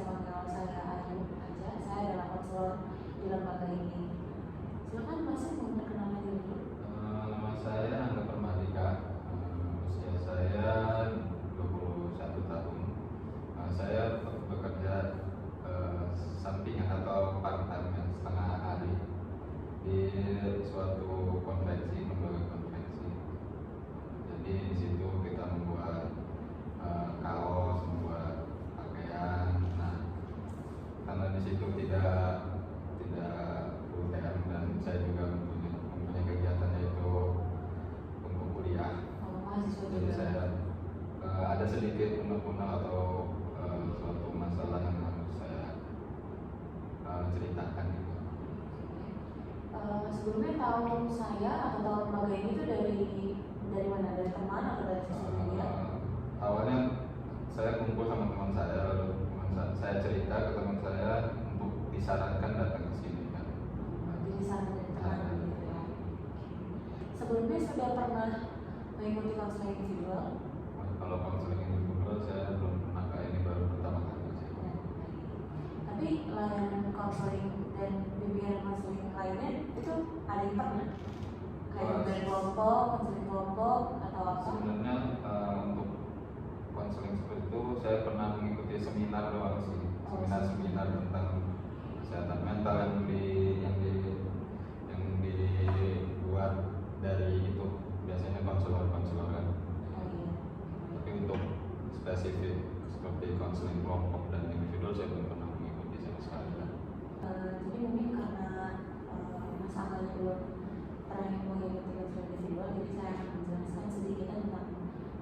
bisa panggil saya Ayu aja. Saya adalah konselor di lembaga ini. Silakan Mas mau perkenalkan diri dulu. Nama saya Angga Permadika. Usia saya 21 tahun. Saya bekerja sampingan atau part-time setengah hari di suatu konvensi, lembaga konvensi. Jadi di situ kita membuat kaos, membuat pakaian. Nah, karena di situ tidak full time dan saya juga mempunyai kegiatan yaitu untuk kuliah. Jadi saya ada sedikit unek-unek atau suatu masalah yang harus saya ceritakan gitu. Sebelumnya tahu saya atau tahu lembaga ini itu dari mana? Dari teman atau dari sosial media? Awalnya saya kumpul sama teman saya, lalu saya cerita ke teman saya untuk disarankan datang ke sini kan. Jadi saran dari teman gitu ya. Sebelumnya sudah pernah mengikuti konseling individual? Kalau konseling individual saya belum pernah, ini baru pertama kali sih. Tapi layanan konseling dan bimbingan konseling lainnya itu ada yang pernah? Kayak dari kelompok, konseling kelompok atau apa? Sebenarnya untuk konseling seperti itu saya pernah mengikuti seminar doang sih. Seminar tentang kesehatan mental yang dibuat dari itu biasanya konselor kan. Tapi untuk spesifik seperti konseling kelompok dan individual saya belum pernah mengikuti sama sekali kan. Jadi mungkin karena Mas Angga belum pernah mengikuti konseling individual, jadi saya akan menjelaskan sedikit tentang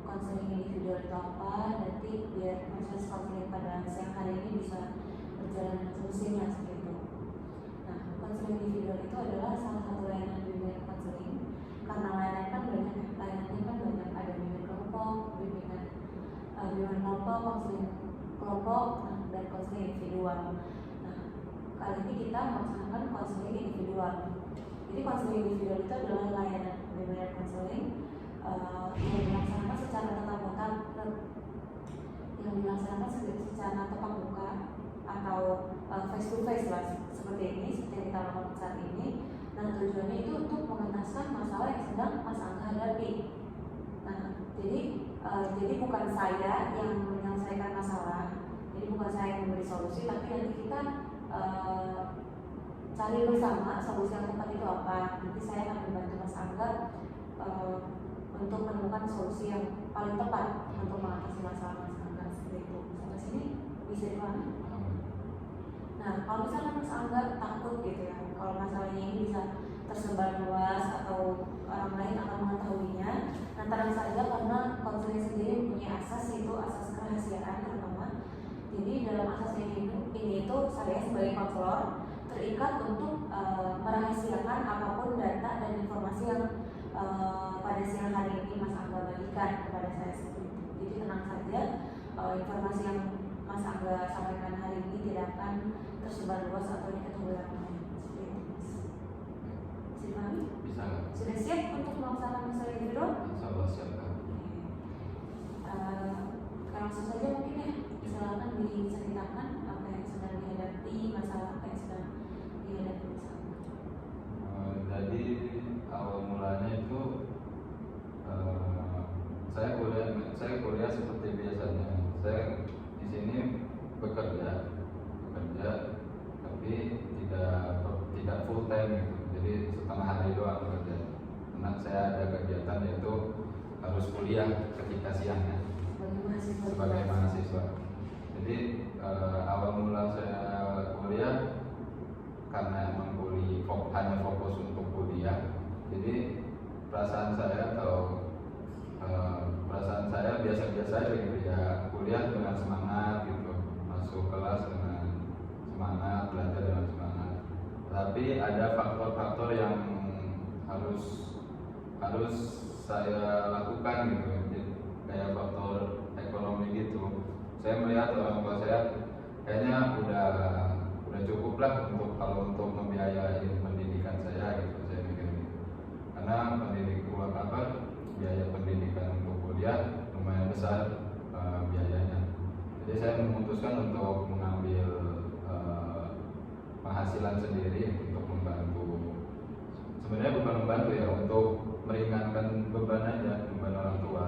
konseling individual itu apa, nanti biar proses konseling pada siang hari ini bisa berjalan dengan semestinya seperti itu. Nah, konseling individual itu adalah salah satu layanan bimbingan konseling. Karena layanannya kan banyak, ada bimbingan kelompok, bimbingan kelompok, konseling kelompok, dan konseling individual. Nah, kali ini kita melaksanakan konseling individual. Jadi konseling individual itu adalah layanan bimbingan konseling yang dilaksanakan secara tatap muka atau face to face lah, seperti ini, seperti yang kita lakukan saat ini. Nah, tujuannya itu untuk mengentaskan masalah yang sedang Mas Angga hadapi. Nah, jadi bukan saya yang menyelesaikan masalah, jadi bukan saya yang memberi solusi, tapi nanti kita cari bersama solusi yang tepat itu apa. Nanti saya akan membantu Mas Angga untuk menemukan solusi yang paling tepat untuk mengatasi masalah Mas Angga seperti itu. Sampai sini bisa dipahami? Nah, kalau misalnya Mas Angga takut gitu ya, kalau masalahnya ini bisa tersebar luas atau orang lain akan mengetahuinya, nah tenang saja karena konseling sendiri punya asas, yaitu asas kerahasiaan terutama. Jadi dalam asas ini itu saya sebagai konselor terikat untuk merahasiakan apapun data dan informasi yang pada siang hari ini Mas Angga bagikan kepada saya seperti itu. Jadi tenang saja, informasi yang Mas Angga sampaikan hari ini tidak akan tersebar luas atau diketahui orang lain. Seperti itu, Mas. Bisa dipahami? Bisa. Sudah siap untuk melaksanakan konseling individual? Insya Allah siap kan. Langsung saja mungkin ya, silakan diceritakan apa yang sedang dihadapi, masalah apa yang sedang dihadapi Mas Angga. Jadi awal mulanya itu saya kuliah seperti biasanya. Saya di sini bekerja tapi tidak full time gitu. Jadi setengah hari doang bekerja. Karena saya ada kegiatan yaitu harus kuliah ketika siangnya sebagai mahasiswa. Jadi awal mula saya kuliah karena emang hanya fokus untuk kuliah. Jadi perasaan saya biasa-biasa aja gitu ya, kuliah dengan semangat gitu, masuk kelas dengan semangat, belajar dengan semangat. Tapi ada faktor-faktor yang harus saya lakukan gitu, jadi kayak faktor ekonomi gitu. Saya melihat orang tua saya kayaknya udah cukup lah untuk membiayai pendidikan saya gitu, saya mikir gitu. Karena biaya pendidikan untuk kuliah lumayan besar biayanya. Jadi saya memutuskan untuk mengambil pekerjaan sendiri untuk membantu, sebenarnya bukan membantu ya, untuk meringankan beban aja, beban orang tua.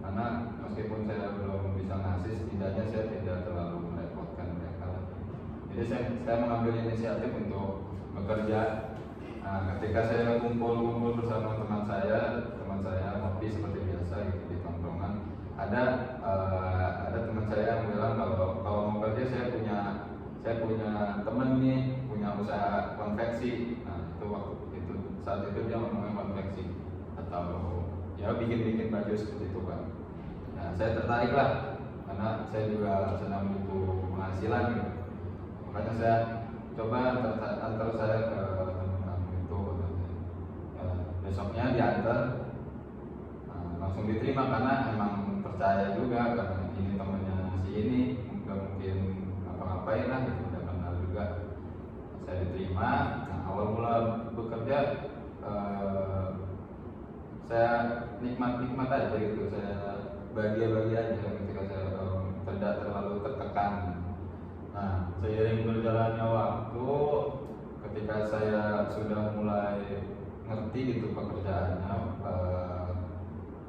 Karena meskipun saya belum bisa ngasih, setidaknya saya tidak terlalu merepotkan mereka. Jadi saya mengambil inisiatif untuk bekerja. Nah, ketika saya kumpul bersama teman saya ngopi seperti biasa gitu di tongkrongan, ada teman saya yang bilang kalau mau kerja saya punya temen nih, punya usaha konveksi. Nah, itu waktu itu saat itu dia ngomongin konveksi atau ya bikin baju seperti itu kan. Nah, saya tertarik lah karena saya juga senang butuh penghasilan gitu. Makanya saya coba antar saya ke teman kamu itu, besoknya diantar, langsung diterima karena emang percaya juga karena ini temannya si ini, nggak mungkin ngapa-ngapain lah gitu, udah kenal juga. Saya diterima. Nah, awal mula bekerja saya nikmat aja gitu, saya bahagia aja ketika saya tidak terlalu tertekan. Nah, seiring berjalannya waktu, ketika saya sudah mulai ngerti gitu pekerjaannya,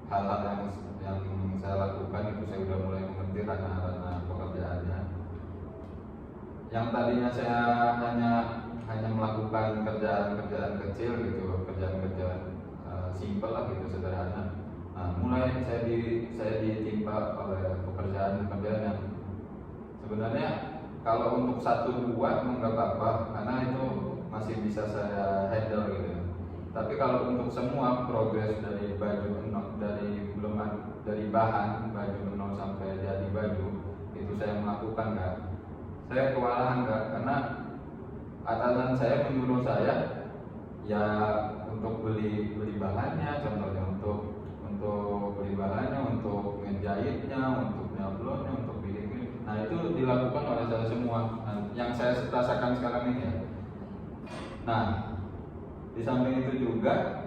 hal-hal yang saya lakukan itu saya udah mulai mengerti ranah pekerjaannya. Yang tadinya saya hanya melakukan kerjaan kecil gitu, kerjaan simpel lah gitu, sederhana. Nah, mulai saya ditimpa oleh pekerjaan yang sebenarnya kalau untuk 1-2 nggak apa-apa karena itu masih bisa saya handle gitu. Tapi kalau untuk semua progres dari dari bahan baju nol sampai jadi baju itu saya melakukan nggak, saya kewalahan nggak, karena atasan saya menyuruh saya ya untuk beli bahannya, contohnya untuk beli bahannya, untuk ngejahitnya, untuk nyablonnya, untuk bikin. Nah, itu dilakukan oleh saya semua. Nah, yang saya rasakan sekarang ini ya. Nah, di samping itu juga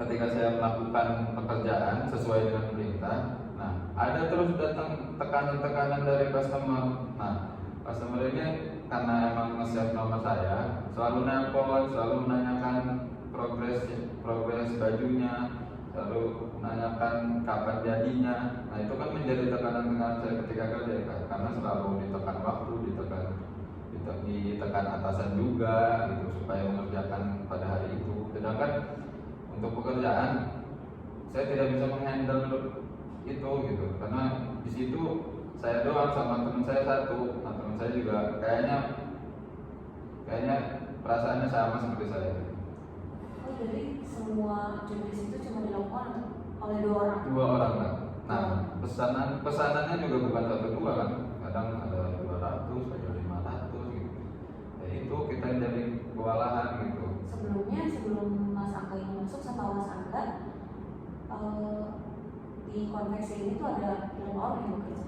ketika saya melakukan pekerjaan sesuai dengan perintah, nah ada terus datang tekanan dari customer. Nah, customer ini karena emang nge-save nomor saya, selalu nelpon, selalu menanyakan progres bajunya, selalu menanyakan kapan jadinya. Nah, itu kan menjadi tekanan saya ketika kerja kan, karena selalu ditekan waktu, ditekan atasan juga gitu supaya mengerjakan pada hari itu. Sedangkan untuk pekerjaan saya tidak bisa menghandle itu gitu, karena di situ saya doang sama teman saya satu. Nah, teman saya juga kayaknya perasaannya sama seperti saya. Oh, jadi semua jenis itu cuma dilakukan oleh 2 orang? 2 orang kan. Nah, pesanannya juga bukan 1-2 kan, kadang ada 200, ada 500 gitu. Ya itu kita jadi kewalahan gitu. Sebelum Mas Angga ini masuk, sama Mas Angga di konveksi ini tuh ada berapa orang yang bekerja?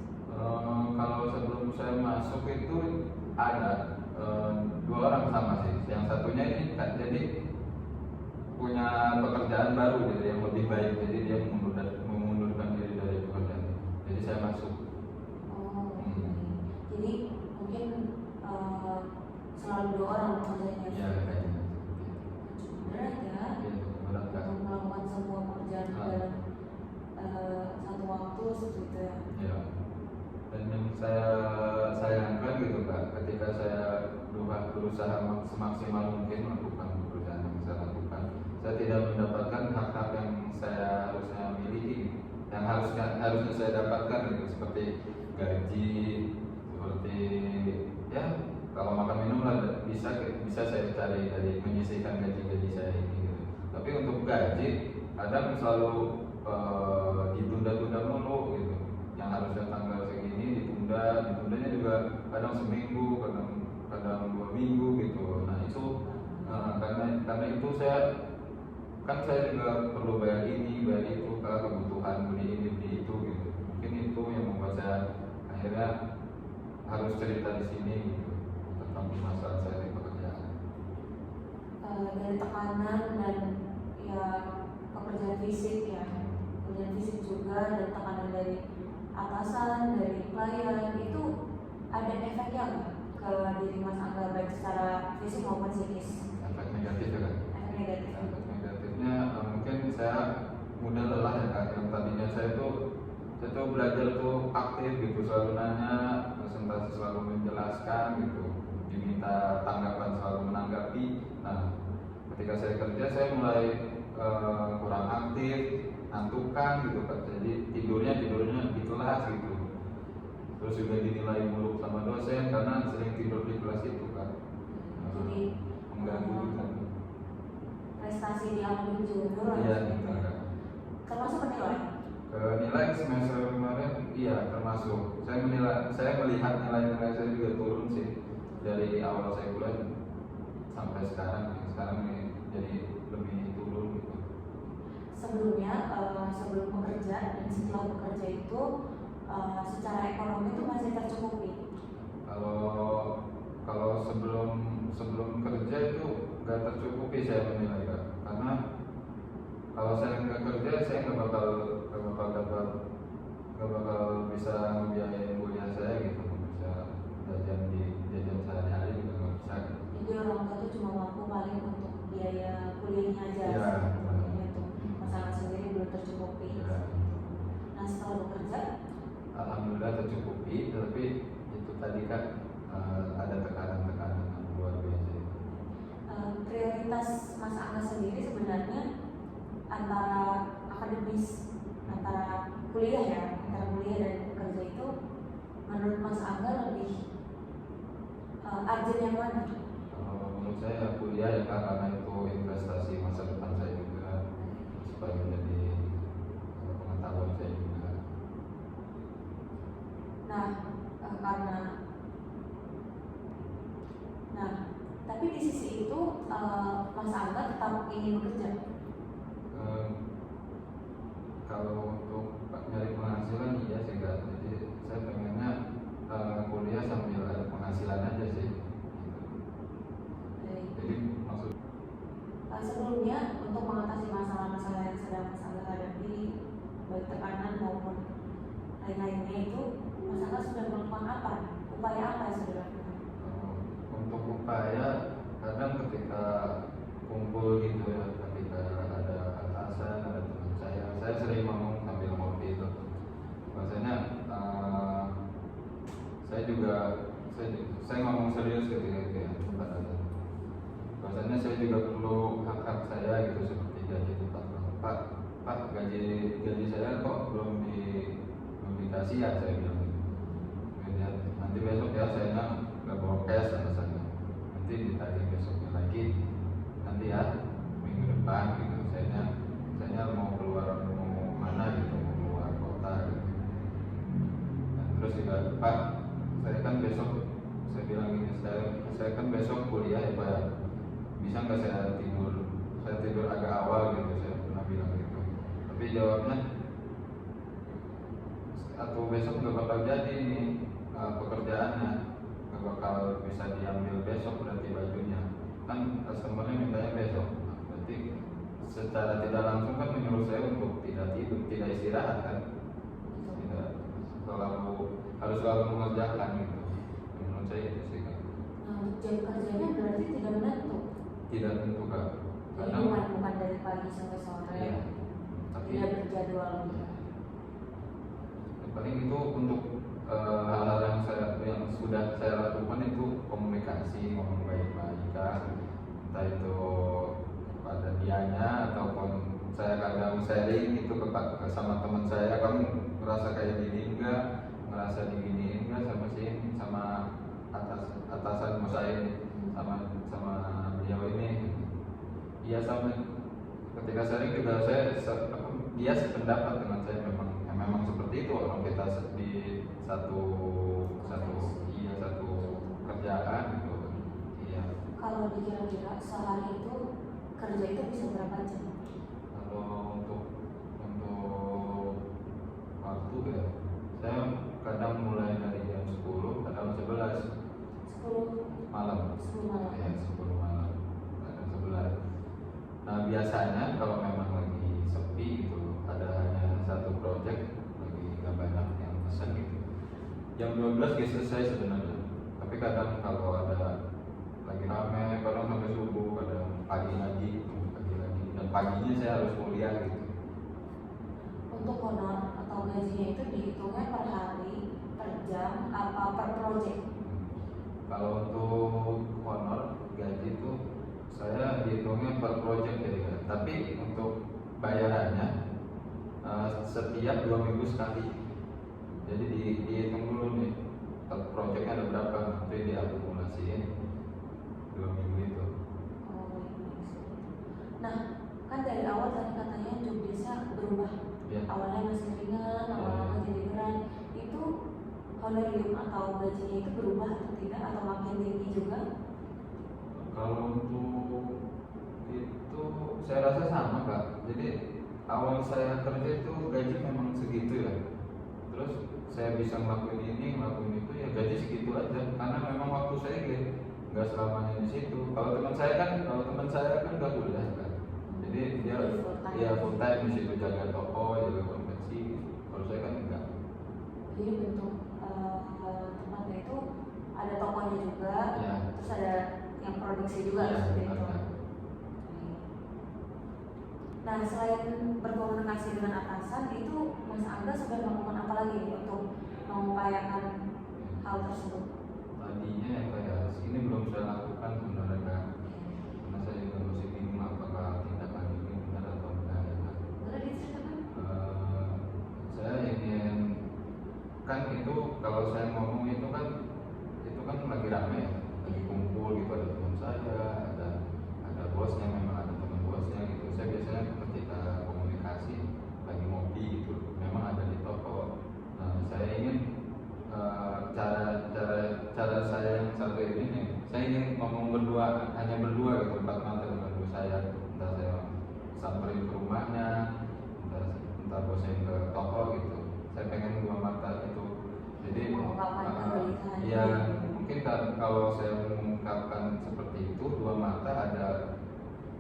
Kalau sebelum saya masuk itu ada 2 orang sama sih. Yang satunya ini kan jadi punya pekerjaan baru, jadi yang lebih baik, jadi dia mengundurkan diri dari pekerjaan. Jadi saya masuk. Jadi mungkin selalu 2 orang pekerjaannya. Ya, kayaknya. Berat ya? Iya, berat kan. Untuk melakukan semua pekerjaan dalam satu waktu seperti itu ya. Ya. Dan yang saya sayangkan gitu Kak, ketika saya berusaha semaksimal mungkin melakukan pekerjaan yang saya lakukan, saya tidak mendapatkan hak-hak yang saya harusnya miliki, yang harusnya saya dapatkan gitu, seperti gaji, seperti ya kalau makan minum lah bisa saya cari dari menyisihkan gaji saya ini gitu. Tapi untuk gaji kadang selalu ditunda-tunda mulu gitu, yang harusnya tanggal segini ditundanya juga kadang seminggu, kadang 2 minggu gitu. Nah itu karena itu saya juga perlu bayar ini bayar itu, kebutuhan beli ini beli itu gitu. Mungkin itu yang membuat saya akhirnya harus cerita di sini gitu tentang masalah saya di pekerjaan. Dari tekanan dan ya pekerjaan fisik juga, dan tekanan dari atasan, dari klien, itu ada efeknya nggak ke diri Mas Angga baik secara fisik maupun psikis? Efek negatif ya kan? Efek negatif. Efek negatifnya mungkin saya mudah lelah ya kan. Yang tadinya saya tuh belajar tuh aktif gitu, selalu nanya, presentasi selalu menjelaskan gitu, diminta tanggapan selalu menanggapi. Nah, ketika saya kerja saya mulai kurang aktif, ngantukan gitu kan. Jadi tidurnya gitulah gitu. Terus juga dinilai buruk sama dosen karena sering tidur di kelas itu kan. Jadi Mengganggu gitu. prestasi di awal juga menurun. Iya, gitu kan. Termasuk penilai. Nilai semester kemarin iya termasuk. Saya melihat nilai-nilai saya juga turun sih dari awal saya kuliah sampai sekarang. Sekarang ini jadi lebih turun gitu. Sebelumnya sebelum bekerja dan setelah bekerja itu secara ekonomi itu masih tercukupi. Kalau sebelum kerja itu nggak tercukupi saya menilai Kak. Karena kalau saya nggak kerja saya nggak bakal bisa membiayain kuliah saya gitu, nggak bisa jajan sehari-hari juga nggak bisa gitu. Jadi orang tua tuh cuma mampu paling untuk biaya kuliahnya aja. Iya. Makanya tuh masalah sendiri belum tercukupi. Iya. Nah setelah bekerja, Alhamdulillah tercukupi, tapi itu tadi kan ada tekanan-tekanan yang luar biasa. prioritas Mas Angga sendiri sebenarnya antara akademis, antara kuliah ya, antara kuliah dan bekerja itu menurut Mas Angga lebih urgent yang mana? Menurut saya kuliah ya Kak, karena itu investasi masa depan saya juga, supaya menjadi pengetahuan saya juga. Tapi di sisi itu Mas Angga tetap ingin bekerja. Kalau untuk nyari penghasilan iya sih Kak. Jadi saya pengennya kuliah sambil ada penghasilan aja sih. Jadi maksud sebelumnya untuk mengatasi masalah-masalah yang sedang Mas Angga hadapi, baik tekanan maupun lain-lainnya itu, Mas Angga sudah melakukan apa? Upaya apa yang sudah dilakukan? untuk upaya kadang ketika kumpul gitu ya, ketika ada atasan, ada teman saya sering ngomong sambil ngopi itu. Maksudnya saya ngomong serius ketika itu ya, bahasanya saya juga perlu hak-hak saya gitu, seperti gaji tempat Pak gaji saya kok belum dikasih ya, saya bilang gitu. Kemudian nanti besok ya saya nggak bawa cash alasannya, nanti ditagih besoknya lagi, nanti ya minggu depan gitu. Saya mau keluar, mau mana gitu, mau keluar kota gitu. Dan terus juga Pak, saya kan besok, saya bilang gini, saya kan besok kuliah ya Pak, bisa nggak saya tidur agak awal gitu, saya pernah bilang gitu. Tapi jawabnya, atau besok nggak bakal jadi nih pekerjaannya, nggak bakal bisa diambil besok berarti bajunya, kan customernya mintanya besok. Berarti secara tidak langsung kan menyuruh saya untuk tidak tidur, tidak istirahat kan, harus selalu mengerjakan gitu. Menurut saya itu sih kan. Nah, untuk jam kerjanya berarti tidak menentu. Tidak tentu Kak. Jadi bukan dari pagi sampai sore. Iya. Tapi tidak berjadwal. Yang paling itu untuk hal-hal yang sudah saya lakukan itu komunikasi, ngomong baik-baik kan. Entah itu pada dianya ataupun saya kadang sharing itu ke sama teman saya, kamu merasa kayak gini enggak, merasa diginiin enggak sama atasan saya ini, sama beliau ini. Iya, sama ketika sharing juga dia sependapat dengan saya, memang seperti itu orang kita di satu kerjaan gitu. Iya. Kalau dikira-kira sehari itu kerja itu bisa berapa jam? Kalau untuk waktu ya, saya kadang mulai dari jam 10, kadang 11 malam. 10 malam. Ya, 10 malam, kadang 11. Nah biasanya kalau memang lagi sepi gitu, ada hanya satu project, lagi nggak banyak yang pesan gitu, jam 12 selesai sebenarnya. Tapi kadang kalau ada lagi rame, kadang sampai subuh, kadang pagi lagi, dan paginya saya harus kuliah gitu. Untuk honor atau gajinya itu dihitungnya per hari, per jam, apa per project? Kalau untuk honor gaji itu saya hitungnya per project jadi kan. Tapi untuk bayarannya setiap 2 minggu sekali. Jadi dihitung dulu nih projectnya ada berapa, nanti diakumulasiin 2 minggu itu. Oh, nah, kan dari awal tadi katanya job desk-nya berubah. Ya. Awalnya masih ringan, lama-lama jadi berat. Itu honorium atau gajinya itu berubah atau tidak, atau makin tinggi juga? Kalau untuk itu saya rasa sama Kak. Jadi awal saya kerja itu gaji memang segitu ya. Terus saya bisa ngelakuin ini, ngelakuin itu ya gaji segitu aja. Karena memang waktu saya nggak selamanya di situ. Kalau teman saya kan nggak kuliah kan. Jadi dia ya full time di situ, jaga toko, jaga konveksi. Kalau saya kan enggak. Jadi bentuk tempatnya itu ada tokonya juga, Ya. terus ada yang produksi juga Ya, seperti itu. ada. Nah, selain berkomunikasi dengan atasan, itu Mas Angga sudah melakukan apa lagi untuk mengupayakan hal tersebut? Tadinya yang kayak ini belum saya lakukan sebenarnya Kak. Karena saya juga masih bingung apakah tindakan ini benar atau enggak ya Kak. Boleh diceritakan? Saya ingin kan itu kalau saya ngomong itu kan lagi rame ya, lagi kumpul gitu, ada teman saya, ada bosnya, memang ada teman bosnya gitu. Saya biasanya ketika komunikasi lagi ngopi gitu, memang ada di toko. Saya ingin cara saya yang satu ini nih, saya ingin ngomong berdua, hanya berdua gitu, empat mata dengan bos saya. Entah saya samperin ke rumahnya, entah bosnya ke toko gitu. Saya pengen 2 mata itu. Jadi ya mungkin kalau saya mengungkapkan seperti itu, 2 mata ada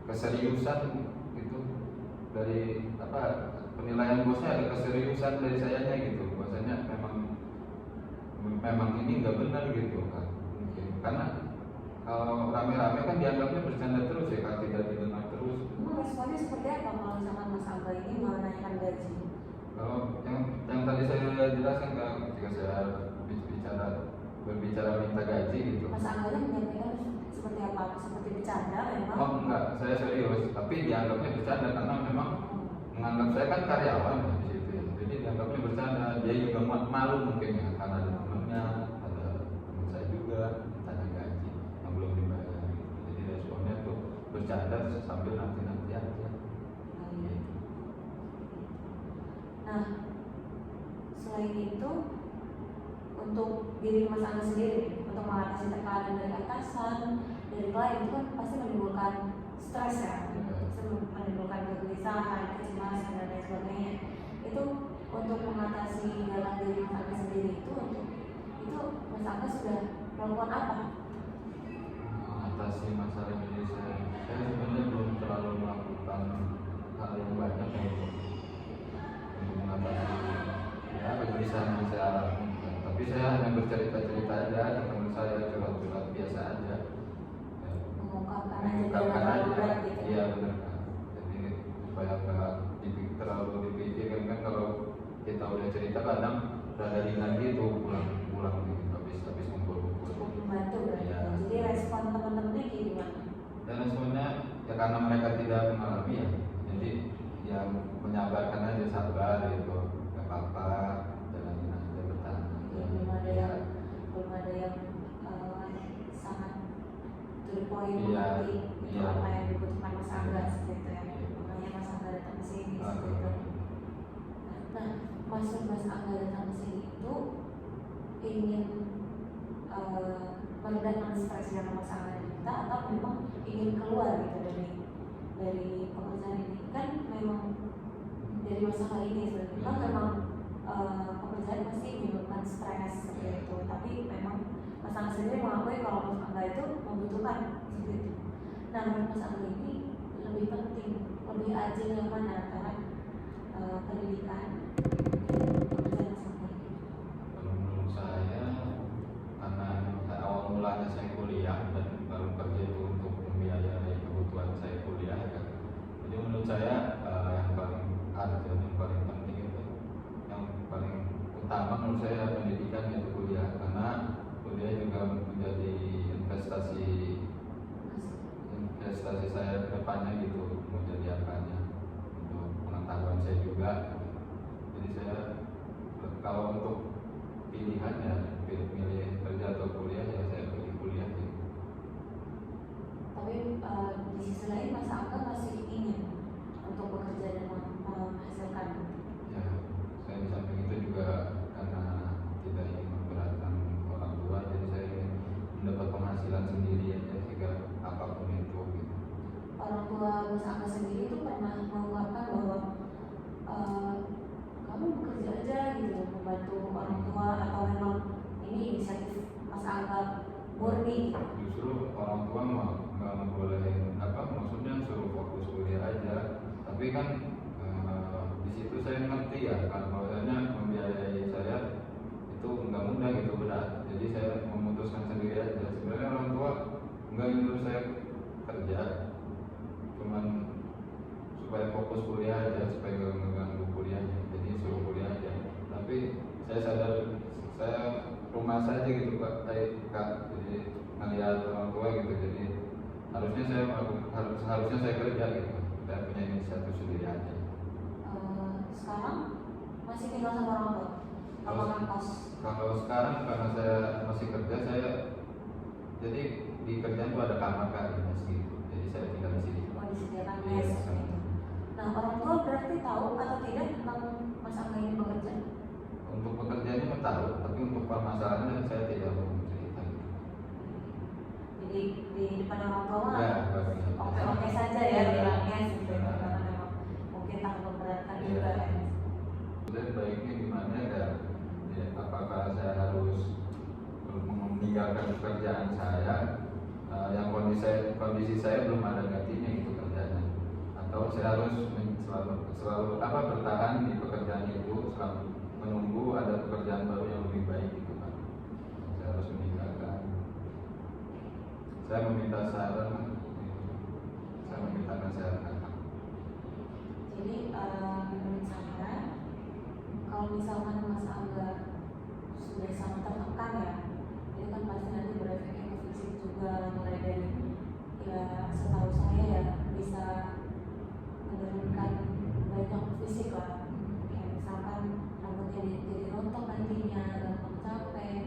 keseriusan gitu dari penilaian bosnya, ada keseriusan dari sayanya gitu. Bahwasanya memang ini nggak benar gitu kan. Mungkin karena kalau rame-rame kan dianggapnya bercanda terus ya kan, tidak didengar terus. Responnya seperti apa kalau misalkan Mas Angga ini menanyakan gaji? Kalau yang tadi saya jelaskan kan, ketika saya berbicara minta gaji gitu. Mas Angga menyampaikan seperti apa? Seperti bercanda memang? Oh enggak, saya serius. Tapi dianggapnya bercanda karena memang menganggap saya kan karyawan ya di situ ya. Jadi dianggapnya bercanda. Dia juga malu mungkin ya, karena ada temannya, ada teman saya juga tanya gaji yang belum dibayar. Jadi responnya tuh bercanda sambil nanti aja. Nah, selain itu untuk diri Mas Angga sendiri, untuk mengatasi tekanan dari atasan, dari klien itu kan pasti menimbulkan stres ya, menimbulkan kegelisahan, kecemasan dan lain sebagainya. Itu untuk mengatasi dalam diri Mas Angga sendiri itu Mas Angga sudah melakukan apa? Mengatasi masalah diri saya sebenarnya belum terlalu melakukan hal yang banyak untuk mengatasi ya kegelisahan yang saya alami. Tapi saya hanya bercerita-cerita aja ke teman saya, curhat-curhat biasa aja. Mengungkapkan aja berat gitu. Iya benar kan. Jadi supaya nggak terlalu dipikirkan kan, kalau kita udah cerita kadang rada ringan gitu, pulang gitu, habis ngumpul-ngumpul. Cukup membantu berarti. Ya. Jadi respon teman-temannya gimana? Dan responnya ya karena mereka tidak mengalami ya, jadi yang menyabarkan aja, sabar gitu, nggak apa-apa, jalanin aja, bertahan aja. Ya, belum ada yang sangat to the point mengerti itu apa yang dibutuhkan Mas Angga seperti itu ya. Makanya Mas Angga datang ke sini seperti itu. Nah, maksud Mas Angga datang ke sini itu ingin meredakan stres yang Mas Angga kita, atau memang ingin keluar gitu dari pekerjaan ini? Kan memang dari masalah ini sebenarnya kan memang pekerjaan pasti menyebabkan stres seperti itu, tapi memang Mas Angga sendiri mengakui kalau Mas Angga itu membutuhkan seperti itu. Nah, menurut Mas Angga ini lebih penting, lebih ajil yang mana antara pendidikan dan pekerjaan Mas Angga? Kalau menurut saya, karena awal awalnya saya kuliah dan baru kerja itu untuk membiayai kebutuhan saya kuliah kan. Jadi menurut saya yang paling urgent, yang paling penting itu, yang paling utama menurut saya pendidikan yaitu kuliah, karena kuliah juga menjadi investasi saya ke depannya gitu, mau jadi apanya, untuk pengetahuan saya juga. Jadi saya kalau untuk pilihan ya milih kerja atau kuliah, ya saya pilih kuliah gitu. Tapi di sisi lain Mas Angga masih ingin untuk bekerja dan menghasilkan. Ya, saya di samping itu juga karena tidak ingin memberatkan orang tua, jadi saya ingin mendapat penghasilan sendiri aja sehingga apapun itu gitu. Orang tua Mas Angga sendiri itu pernah mengungkapkan bahwa kamu bekerja aja gitu, membantu orang tua, atau memang ini inisiatif Mas Angga murni? Justru orang tua mah nggak ngebolehin, maksudnya suruh fokus kuliah aja. Tapi kan di situ saya ngerti ya kan, bahwasanya membiayai saya itu nggak mudah gitu, berat. Jadi saya memutuskan sendiri aja. Sebenarnya orang tua nggak nyuruh saya kerja, cuman supaya fokus kuliah aja, supaya nggak mengganggu kuliahnya. Jadi suruh kuliah aja. Tapi saya sadar saya rumah saja gitu Kak, jadi ngelihat orang tua gitu. Jadi harusnya saya kerja gitu. Saya punya inisiatif sendiri aja. Sekarang masih tinggal sama orang tua? Kalau kos? Kalau sekarang karena saya masih kerja, saya jadi di kerjaan tuh ada kamar kan gitu. Jadi saya tinggal di sini. Oh, disediakan Iya, mes sama. gitu. Nah, orang tua berarti tahu atau tidak tentang Mas Angga ini bekerja? Untuk pekerjaannya tahu, tapi untuk permasalahannya saya tidak mau cerita gitu. Jadi di depan orang tua mah Ya, oke saja ya bilangnya gitu, Ya. karena memang mungkin takut memberatkan Iya. juga ya. Dan baiknya gimana ya, apakah saya harus meninggalkan pekerjaan saya yang kondisi saya belum ada gantinya gitu kerjanya, atau saya harus selalu bertahan di pekerjaan itu selama menunggu ada pekerjaan baru yang lebih baik gitu kan. Saya harus meninggalkan. Saya meminta saran, saya meminta nasihat. Jadi menurut saya, kalau misalkan Mas Angga sudah sangat tertekan ya, itu kan pasti nanti berefeknya ke fisik juga, mulai dari ya setahu saya ya bisa menurunkan banyak fisik lah. Kayak misalkan rambutnya jadi rontok nantinya, gampang capek,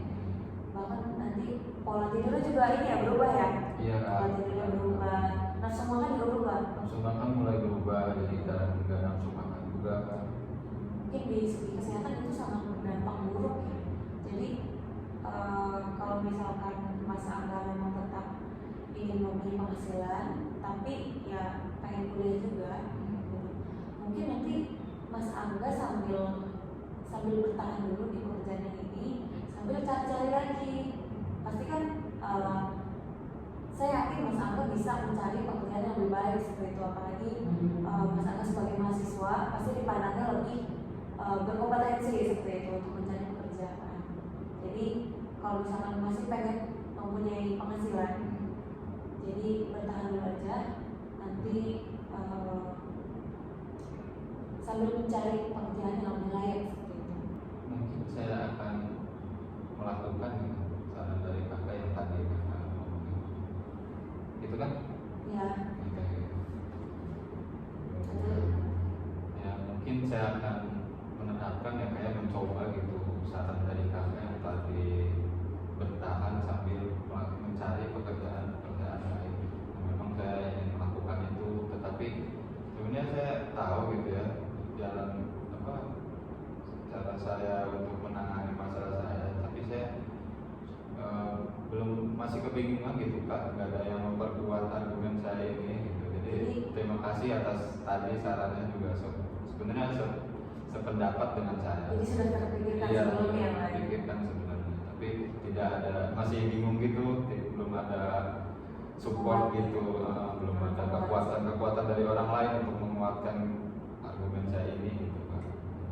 bahkan nanti pola tidurnya juga ini ya berubah ya. Iya kan. Pola tidurnya berubah, nafsu makan juga berubah. Nafsu makan mulai berubah, jadi sekarang nggak nafsu makan juga kan. Mungkin di segi kesehatan itu sangat berdampak buruk ya. Jadi kalau misalkan Mas Angga memang tetap ingin memberi penghasilan, tapi ya pengen kuliah juga, mungkin nanti Mas Angga sambil bertahan dulu di pekerjaan ini, sambil cari-cari lagi. Pasti kan saya yakin Mas Angga bisa mencari pekerjaan yang lebih baik seperti itu, apalagi Mas Angga sebagai mahasiswa pasti dipandangnya lebih berkompetensi seperti itu untuk mencari pekerjaan. Jadi kalau misalkan masih pengen mempunyai penghasilan, jadi bertahan dulu aja, nanti sambil mencari pekerjaan yang lebih layak seperti itu. Mungkin saya akan melakukan saran dari kakak yang tadi kakak ngomongin. Gitu kan? Ya, Gitu. betul. Ya mungkin saya akan menerapkan ya, kayak mencoba gitu saran dari kakak yang tadi, bertahan sambil mencari pekerjaan lain. Memang saya ingin melakukan itu, tetapi sebenarnya saya tahu gitu ya jalan cara saya untuk menangani masalah saya, tapi saya masih kebingungan gitu Kak, nggak ada yang memperkuat argumen saya ini gitu. Jadi terima kasih atas tadi sarannya juga, sebenarnya sependapat dengan saya. Jadi sudah terpikirkan Iya, sebelumnya Pak? terpikirkan sebenarnya, tapi tidak ada, masih bingung gitu, belum ada support gitu, belum ada kekuatan dari orang lain untuk menguatkan argumen saya ini gitu Kak.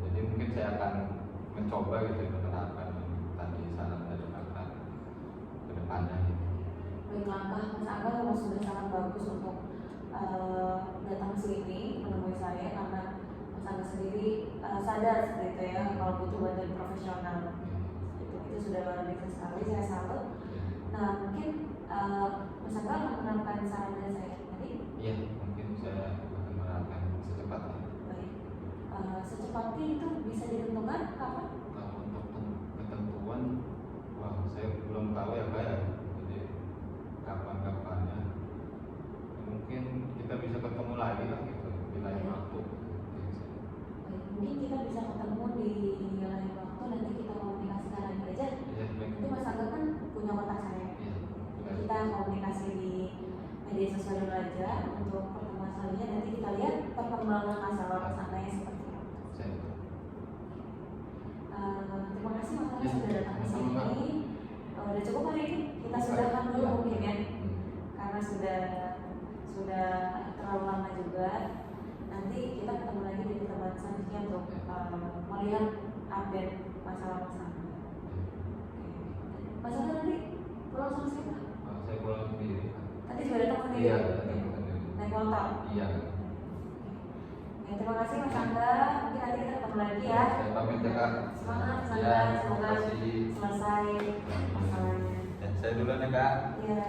Jadi mungkin saya akan mencoba gitu menerapkan tadi saran dari kakak ke depannya gitu. langkah Mas Angga memang sudah sangat bagus untuk datang ke sini menemui saya, karena Mas Angga sendiri sadar seperti itu ya, kalau butuh bantuan profesional. Itu sudah luar biasa sekali, saya salut. Nah, mungkin Mas Angga akan menerapkan saran dari saya tadi. Iya, mungkin saya akan menerapkan secepatnya. Baik. Secepatnya itu bisa ditentukan kapan? Kalau untuk ketentuan, wah saya belum tahu ya Kak ya. Jadi kapan-kapannya mungkin kita bisa ketemu lagi lah gitu di lain waktu. Baik, mungkin kita bisa ketemu di lain waktu, nanti kita komunikasikan lagi aja. Iya, baik. Nanti Mas Angga kan punya kontak saya. Iya. Kita komunikasi di media sosial dulu aja untuk pertemuan selanjutnya. Nanti kita lihat perkembangan masalah Mas Angga yang seperti apa. Terima kasih Mas Angga sudah datang ke sini. Udah cukup hari ini, kita sudahkan dulu mungkin ya, karena sudah terlalu lama juga. Nanti kita ketemu lagi di pertemuan selanjutnya untuk melihat update masalah Mas Angga. Mas Angga nanti pulang sama siapa? Saya pulang sendiri. Tadi sudah datang sendiri? Iya, datang sendiri. Naik motor? Iya. Ya, terima kasih Mas Angga. Mungkin nanti kita ketemu lagi ya. Saya pamit ya Kak. Semangat Mas Ya, Angga, terima semoga kasih. selesai masalahnya. Dan saya duluan ya Kak. Ya.